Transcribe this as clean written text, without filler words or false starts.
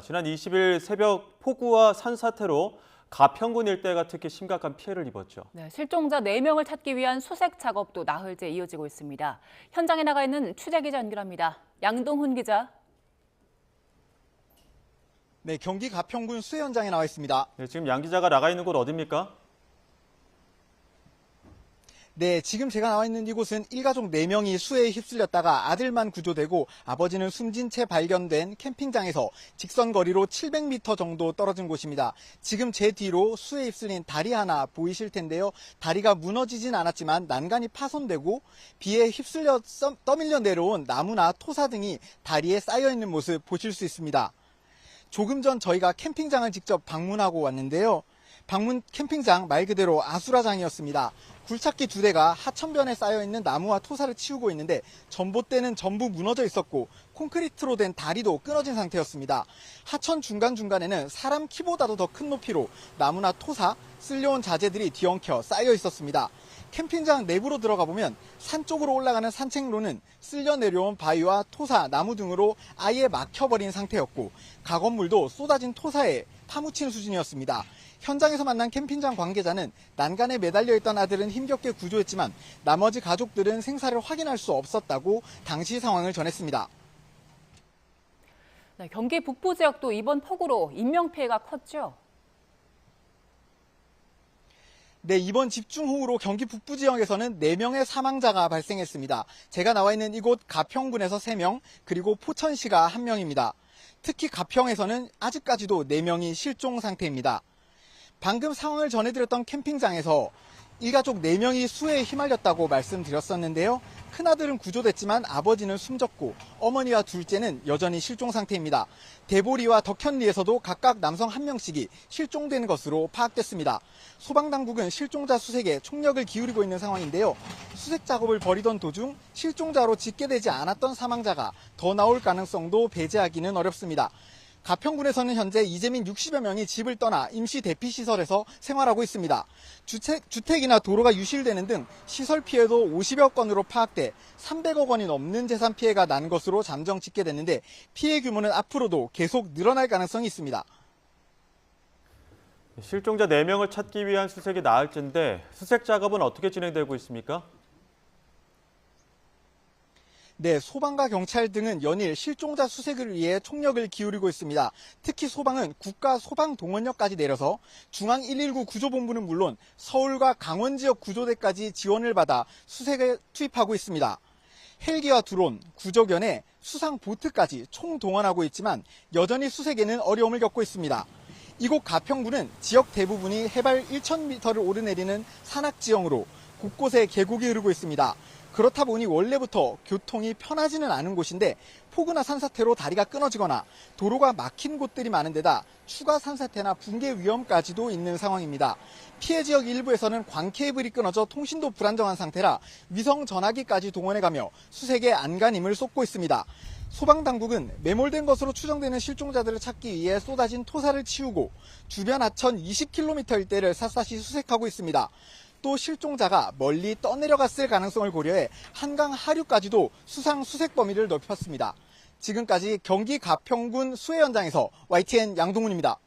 지난 20일 새벽 폭우와 산사태로 가평군 일대가 특히 심각한 피해를 입었죠. 네, 실종자 4명을 찾기 위한 수색 작업도 나흘째 이어지고 있습니다. 현장에 나가 있는 취재기자 연결합니다. 양동훈 기자. 네, 경기 가평군 수해 현장에 나와 있습니다. 네, 지금 양 기자가 나가 있는 곳 어디입니까? 네, 지금 제가 나와 있는 이곳은 일가족 4명이 수해에 휩쓸렸다가 아들만 구조되고 아버지는 숨진 채 발견된 캠핑장에서 직선 거리로 700m 정도 떨어진 곳입니다. 지금 제 뒤로 수해에 휩쓸린 다리 하나 보이실 텐데요. 다리가 무너지진 않았지만 난간이 파손되고 비에 휩쓸려 떠밀려 내려온 나무나 토사 등이 다리에 쌓여 있는 모습 보실 수 있습니다. 조금 전 저희가 캠핑장을 직접 방문하고 왔는데요. 방문 캠핑장 말 그대로 아수라장이었습니다. 굴착기 2대가 하천변에 쌓여있는 나무와 토사를 치우고 있는데 전봇대는 전부 무너져 있었고 콘크리트로 된 다리도 끊어진 상태였습니다. 하천 중간중간에는 사람 키보다도 더 큰 높이로 나무나 토사, 쓸려온 자재들이 뒤엉켜 쌓여 있었습니다. 캠핑장 내부로 들어가 보면 산 쪽으로 올라가는 산책로는 쓸려 내려온 바위와 토사, 나무 등으로 아예 막혀버린 상태였고 가건물도 쏟아진 토사에 파묻힌 수준이었습니다. 현장에서 만난 캠핑장 관계자는 난간에 매달려 있던 아들은 힘겹게 구조했지만 나머지 가족들은 생사를 확인할 수 없었다고 당시 상황을 전했습니다. 네, 경기 북부 지역도 이번 폭우로 인명피해가 컸죠? 네, 이번 집중호우로 경기 북부 지역에서는 4명의 사망자가 발생했습니다. 제가 나와 있는 이곳 가평군에서 3명, 그리고 포천시가 1명입니다. 특히 가평에서는 아직까지도 4명이 실종 상태입니다. 방금 상황을 전해드렸던 캠핑장에서 일가족 4명이 수해에 휘말렸다고 말씀드렸었는데요. 큰아들은 구조됐지만 아버지는 숨졌고 어머니와 둘째는 여전히 실종 상태입니다. 대보리와 덕현리에서도 각각 남성 1명씩이 실종된 것으로 파악됐습니다. 소방당국은 실종자 수색에 총력을 기울이고 있는 상황인데요. 수색 작업을 벌이던 도중 실종자로 집계되지 않았던 사망자가 더 나올 가능성도 배제하기는 어렵습니다. 가평군에서는 현재 이재민 60여 명이 집을 떠나 임시 대피시설에서 생활하고 있습니다. 주택이나 도로가 유실되는 등 시설 피해도 50여 건으로 파악돼 300억 원이 넘는 재산 피해가 난 것으로 잠정 집계됐는데 피해 규모는 앞으로도 계속 늘어날 가능성이 있습니다. 실종자 4명을 찾기 위한 수색이 나흘째인데 수색 작업은 어떻게 진행되고 있습니까? 네, 소방과 경찰 등은 연일 실종자 수색을 위해 총력을 기울이고 있습니다. 특히 소방은 국가소방동원역까지 내려서 중앙119 구조본부는 물론 서울과 강원 지역 구조대까지 지원을 받아 수색에 투입하고 있습니다. 헬기와 드론, 구조견에 수상보트까지 총동원하고 있지만 여전히 수색에는 어려움을 겪고 있습니다. 이곳 가평군은 지역 대부분이 해발 1,000m를 오르내리는 산악지형으로 곳곳에 계곡이 흐르고 있습니다. 그렇다 보니 원래부터 교통이 편하지는 않은 곳인데 폭우나 산사태로 다리가 끊어지거나 도로가 막힌 곳들이 많은 데다 추가 산사태나 붕괴 위험까지도 있는 상황입니다. 피해 지역 일부에서는 광 케이블이 끊어져 통신도 불안정한 상태라 위성 전화기까지 동원해가며 수색에 안간힘을 쏟고 있습니다. 소방당국은 매몰된 것으로 추정되는 실종자들을 찾기 위해 쏟아진 토사를 치우고 주변 하천 20km 일대를 샅샅이 수색하고 있습니다. 또 실종자가 멀리 떠내려갔을 가능성을 고려해 한강 하류까지도 수색 범위를 넓혔습니다. 지금까지 경기 가평군 수해 현장에서 YTN 양동훈입니다.